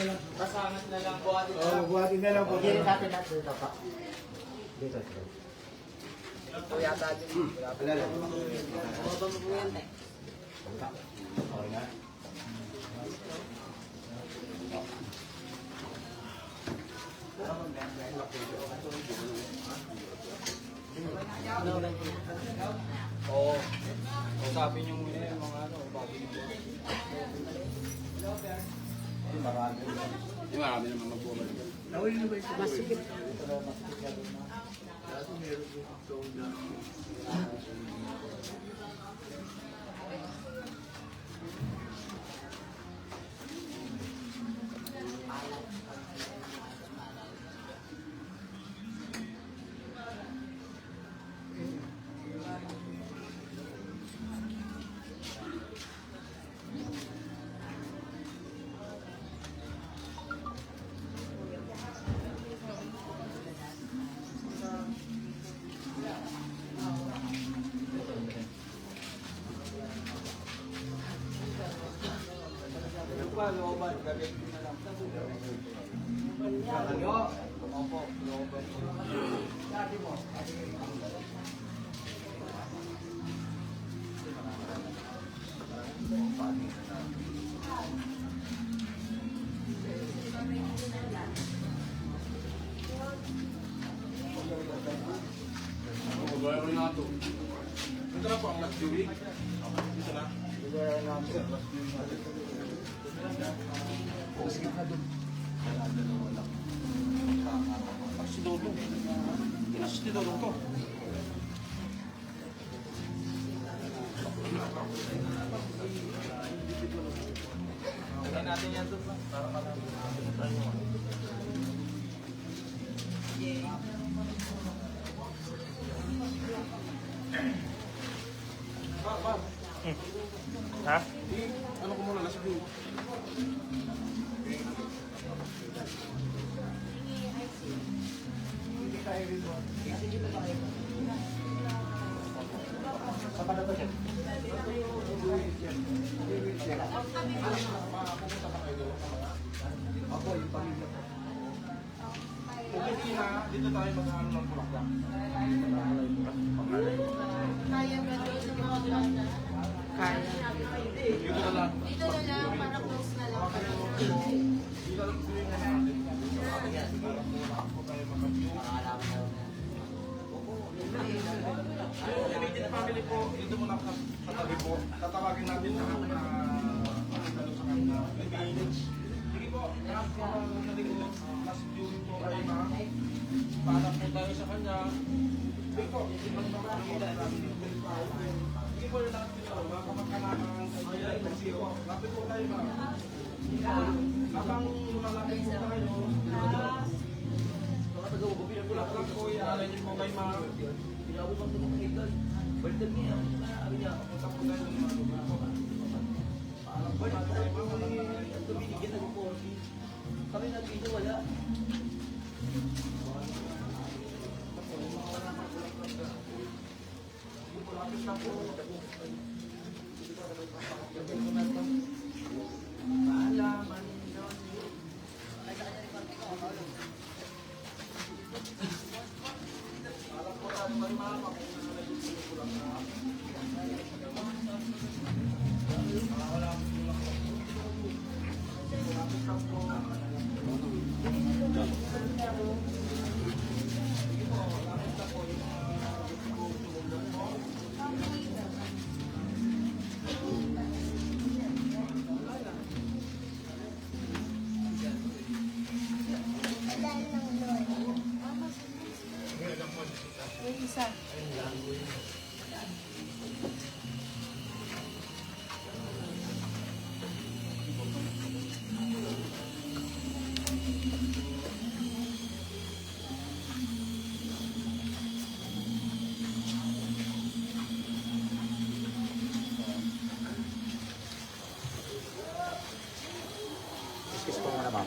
lang. Kasangat na lang. Buhatin na lang. Buhatin na lang po. Hindi rin natin dito pa. Dito. Ito yata din. Wala lang. Baba mo po yan, eh. Okay nga. Oo. Usapin nyo muna yung mga ano, bago nyo. Marami naman magbumalik. Masikip. Ano pa, looban, gagawin ko na lang. Ano? Opo, looban. Gaya ko na ito. Ito na po ang last viewing. Ito na. Gaya na ito. Last viewing natin. Si Dodong. Si Dodong to. Lagyan natin yan doon pa. Para malaman tayo. Ha? Ano ko muna, last viewing. Okay na, dito tayo mag-ano ng bulaklak. Kaya. Dito na lang. Dito na lang, para close na lang. Dito lang viewing na natin. Ako tayo mag-view. Immediate family po, dito muna katabi po. Tatawagin natin lahat na ano sa kanila. Sige po, lahat po naligod. Last viewing po ay paanap po tayo sa kanya. Sige po, magpapakita natin yung sige po yung lahat dito, mga kamag-kanakan sa kanya. Sige po, lapit po tayo habang lumalapit po tayo, bulaklak po, iaalay niyo po kay Ma. Punta po tayo ng mga lugar po. Paalam po natin kay Ma. Kami nag-video wala. Lapit na po. Kiss ko muna, ma'am.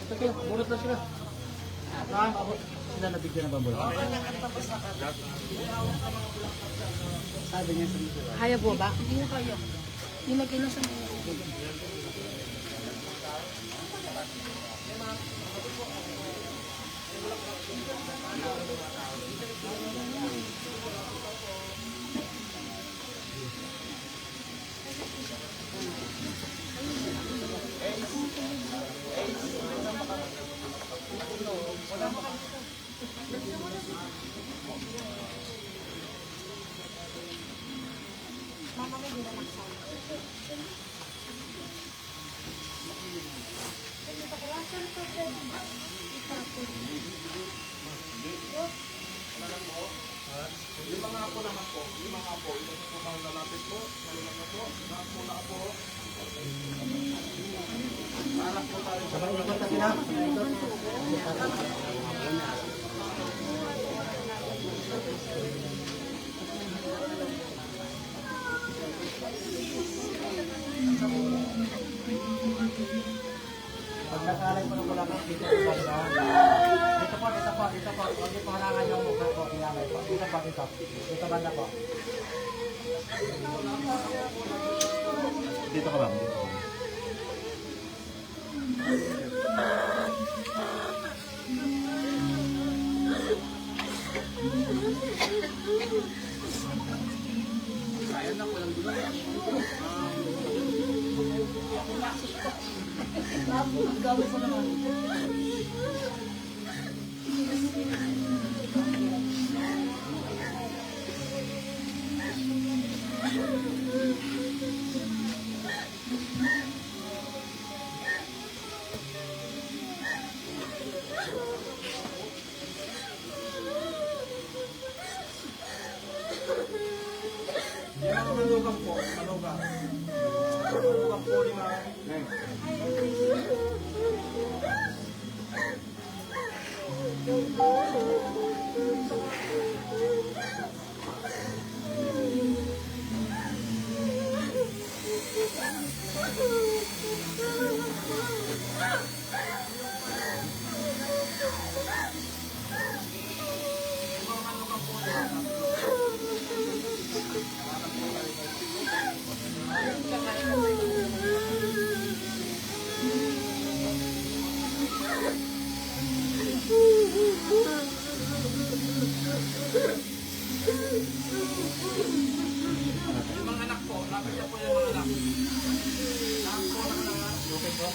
Ito kayo, bunot na sila. Abot sila nabigyan ng bambol. Sabi niya sa mga. Kaya po ba? Hindi na kaya. Nilagay na sa mga. Yung mga apo naman po, yung mga apo, ito po mga lalapit po, malulang na po, lahat po na apo. Parang po tayo sa Sabay ikot na sila. Pag nakalay mo ng bulaklak, dito po ba? Dito po, dito po, dito po. Huwag niyo po harangan yung mukha ko. Kinamay po. Dito po, dito. Dito banda po. Dito ka ba? Dito ka. Yan ang malugang po, malugang. Malugang po ni mga... Yung mga anak po, lapit na po yung mga anak. Lahat po nakalala. Okay po.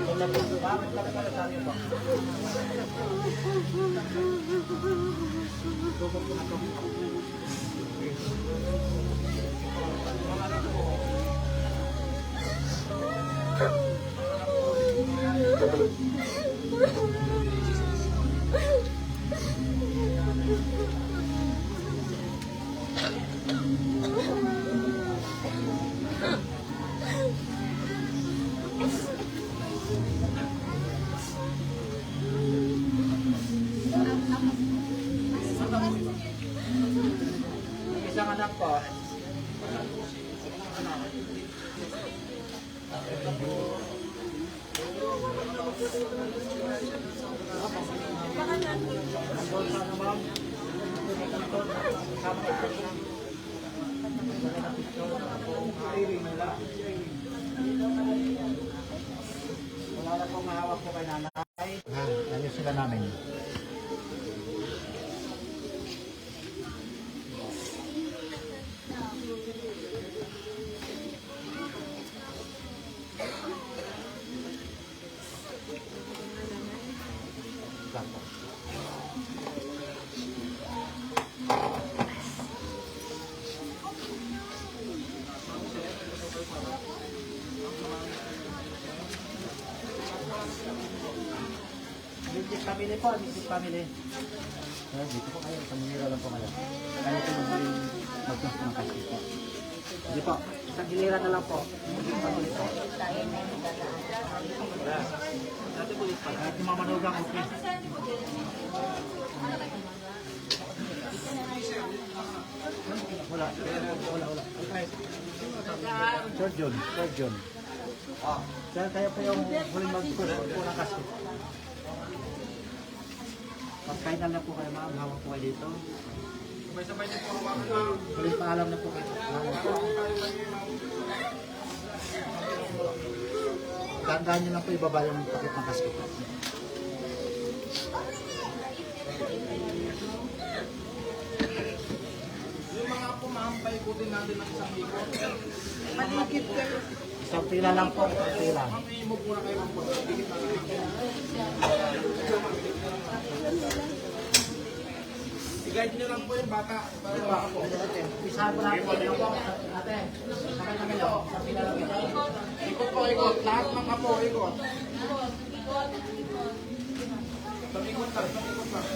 Ito na po. Bakit kami kalasaryo ba? Tubog ko na to. Isang anak ko. Wala na pong mahawak po kay nanay. Ha, ayos sila namin. Business family po, business family. Dito po kayo, pamilya lang po kayo. Kaya po mag-mas ng kasi po. Hindi po, isang gilira na lang po. Business family po. Kahit yung mga manugang, okay. Wala. Sir John. Sir, kayo po yung huling magpunang kasi. Pag-final na po kayo ma'am, hawak po kayo dito. Sabay-sabay din po hawakan ma'am. Huling paalam na po kayo. Tandaan nyo lang po ibaba yung pakit ng kasket. Yung mga po ma'am, paikutin natin ng isang ikot. Maligid kayo. Isang pila lang po, isang pila. Ma'am, i-move muna kayo ng boss. Dikit na lang. I-guide nyo lang po yung bata. Para yung baka po. Isahan po natin po. Ate, sakay na kayo. Isang pila lang ito. Ikot po, ikot. Lahat ng apo, ikot. Pag-ikot lang, pag-ikot lang.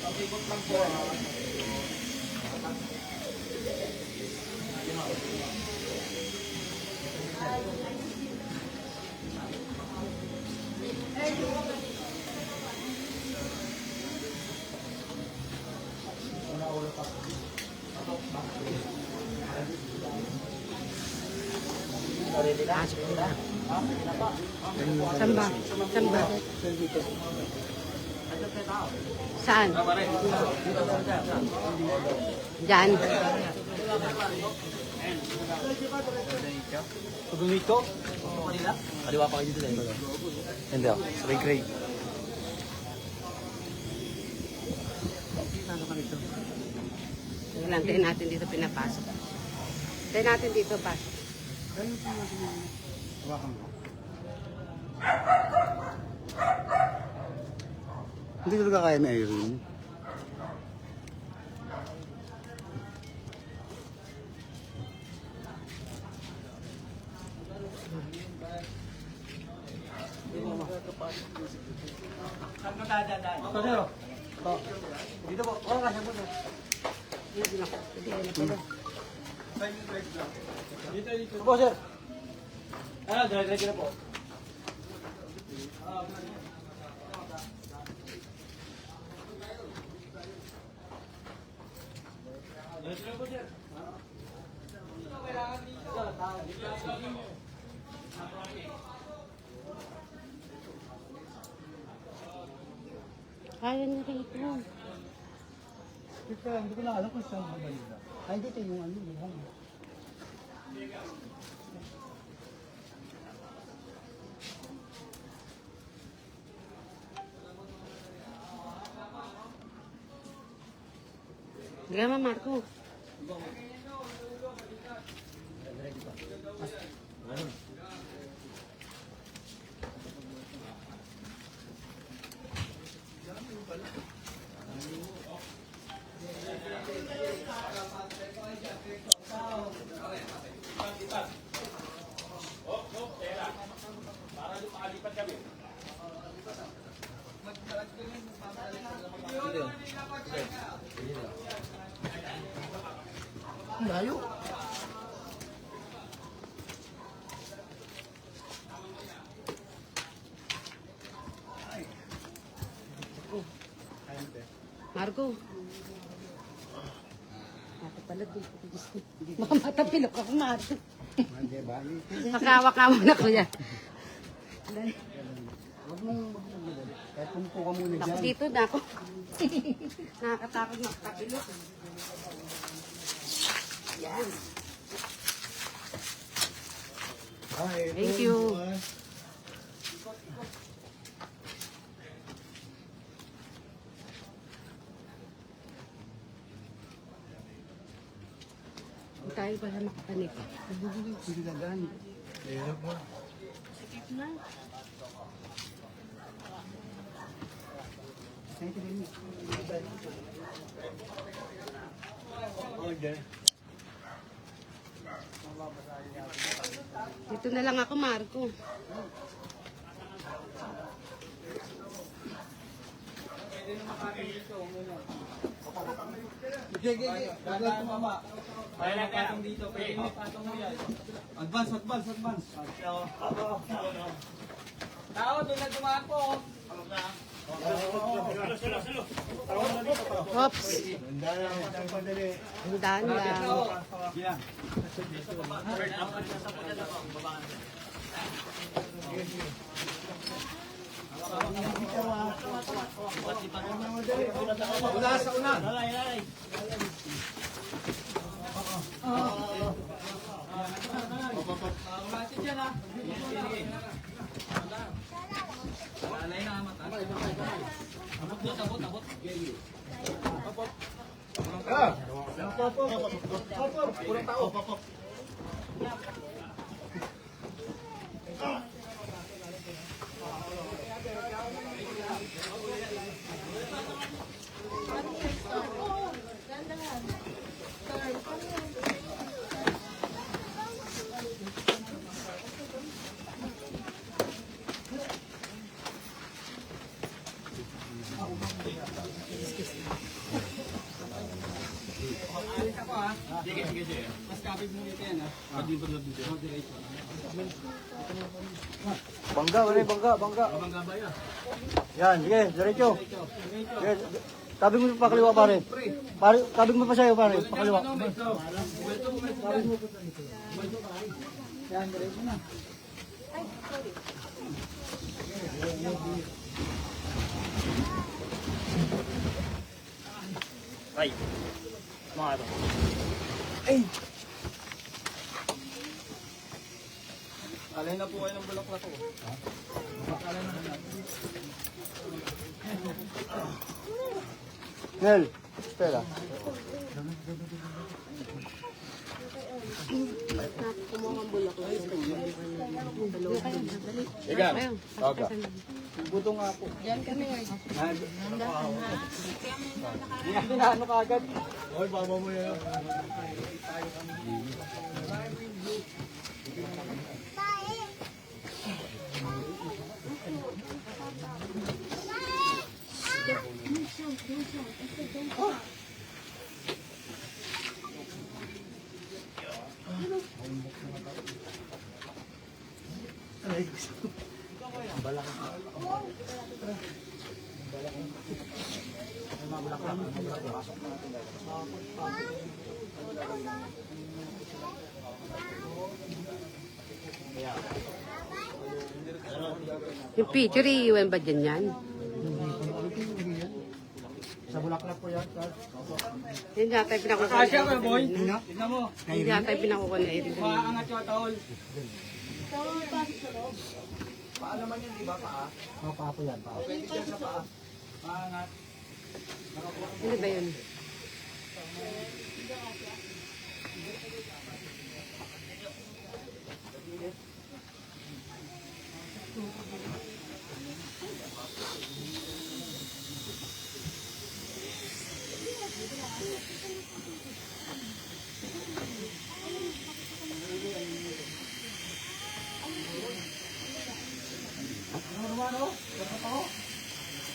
Pag-ikot lang po. Samba. Saan? Diyan. Pagong ito? Kaliwa pa kayo dito dahil ba? Hindi ako. Sabay grade. Wala, tayo natin dito pinapasok. Tayo natin dito pasok. Hawakan mo. Hindi talaga kaya na Irene. Dito po. Oo, kasi po. Dito po, sir. Ah, dire-dire na po. Kaya na rito. Hindi ko na alam kung saan mabalita. Ay, dito yung ano, yung home. Gama, Marco. Layo. Marco. Ate pala dito. Baka matapilok ako, Marco. Hindi ba? Makawa-kawa na ko yan. Huwag mong magmagulog. Kahit pumupo ka muna Ako dyan. dito na ako. Nakakatakot makapilok. Yan. Thank you. Hindi tayo pala makapanik. Hindi ka gani. Dito na lang ako, Marco. Advance. Tao, doon na dumaan po. Oops. Handaan lang. Una sa una. Kulang tao. Bangga, bangga. Bangga ba yan? Yan, sige, diretso. Sige, tabi mo pa kaliwa pare. Tabi mo pa sa'yo pare, pa kaliwa. Yan, diretso na. Ay, mga ito. Alay na po kayo ng bulak na to. Nel, espera. Ayun. Buto nga po. Diyan kami. Ano ka agad? Oy, baba mo yan. Yung picture, iiwan ba dyan yan? Sa Bulaklak po yan, sir. Hindi yata yung pinakukuha na Kasya ka, boy. Tignan mo. Hindi yata yung pinakukuha na Eric. Maangat yung tawol. Paa po yan, paa. Maangat. Ano ba yun?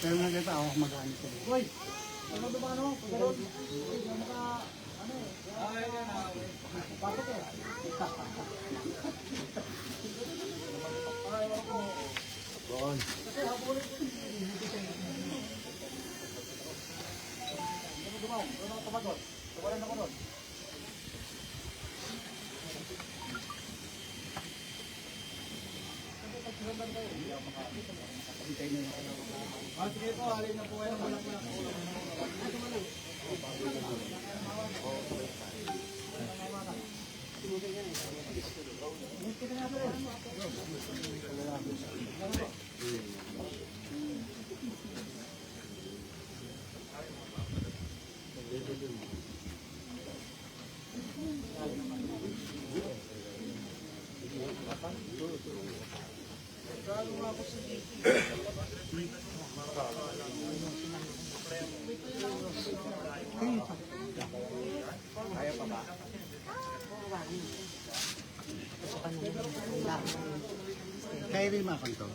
Pero mga pa ako mag-ano ko. Uy! Ano ba ano? Pagkaroon. Sige po, alin na po kayo ng bulak-bulak. Kaya rin makon to.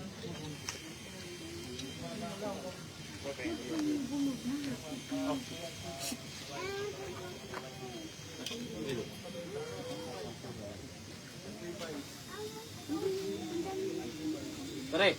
Pare!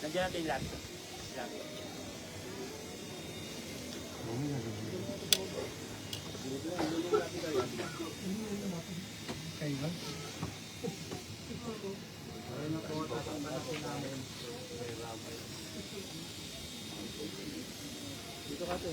Nandiyan natin yung laptop. Dito ka to.